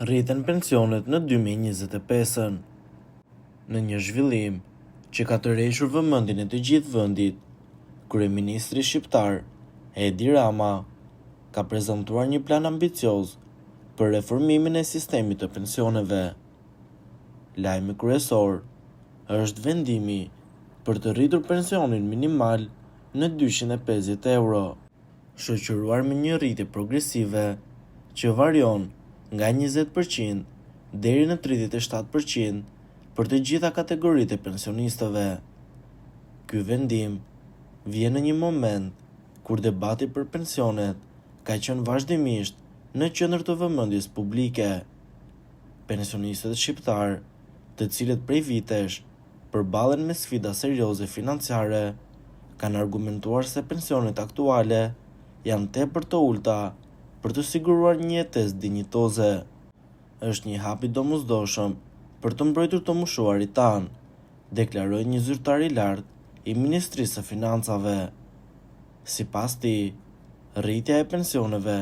Rriten pensionet në 2025-ën. Në një zhvillim që ka tërhequr vëmendjen e të gjithë vendit, kryeministri shqiptar Edi Rama ka prezantuar një plan ambicioz për reformimin e sistemit të pensioneve. Lajmi kryesor është vendimi për të rritur pensionin minimal në 250 euro, shoqëruar me një rritje progresive që varion nga 20% deri në 37% për të gjitha kategoritë e pensionistëve. Ky vendim vjen në një moment kur debati për pensionet ka qenë vazhdimisht në qendër të vëmendjes publike. Pensionistët shqiptar, të cilët prej vitesh përballen me sfida serioze financiare, kanë argumentuar se pensionet aktuale janë tepër të ulta për të siguruar një jetesë dinjitoze. Është një hap i domosdoshëm për të mbrojtur të moshuarit tanë, deklaroi një zyrtar i lartë i Ministrisë së Financave. Sipas tij, rritja e pensioneve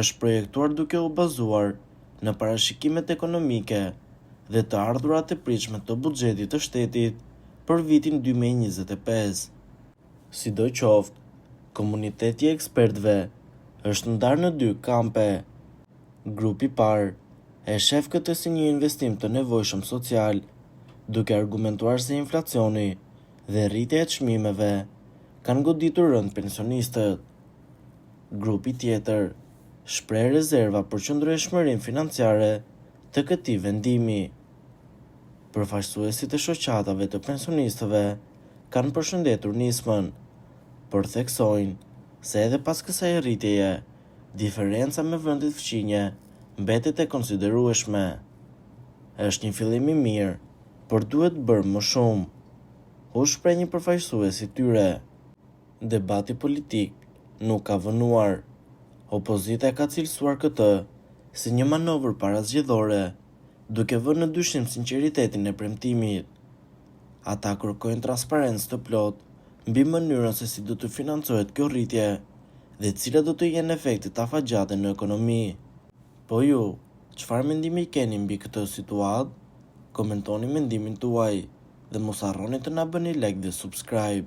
është projektuar duke u bazuar në parashikimet ekonomike dhe të ardhurat e pritshme të buxhetit të shtetit për vitin 2025. Sidoqoftë, komuniteti i ekspertëve është ndarë në 2 kampe. Grupi i parë e shef këtë si një investim të nevojshëm social, duke argumentuar se inflacioni dhe rritja e çmimeve kanë goditur rënd pensionistët. Grupi tjetër shpreh rezerva për qëndrueshmërinë financiare të këtij vendimi. Përfaqësuesit e shoqatave të pensionistëve kanë përshëndetur nismën, por theksojnë se edhe pas kësaj rritjeje, diferenca me vendet fqinje mbetet e konsiderueshme. Është një fillim i mirë, por duhet bërë më shumë, u shpreh një përfaqësues i tyre. Debati politik nuk ka vënuar. Opozita ka cilësuar këtë si një manovër parazgjedhore, duke vënë në dyshim sinqeritetin e premtimit. Ata kërkojnë transparencë të plotë mbi mënyrën se si do të financohet kjo rritje dhe cilat do të jenë efektet afatgjate në ekonomi. Po ju, çfarë mendimi keni mbi këtë situatë? Komentoni mendimin tuaj dhe mos harroni të na bëni like dhe subscribe.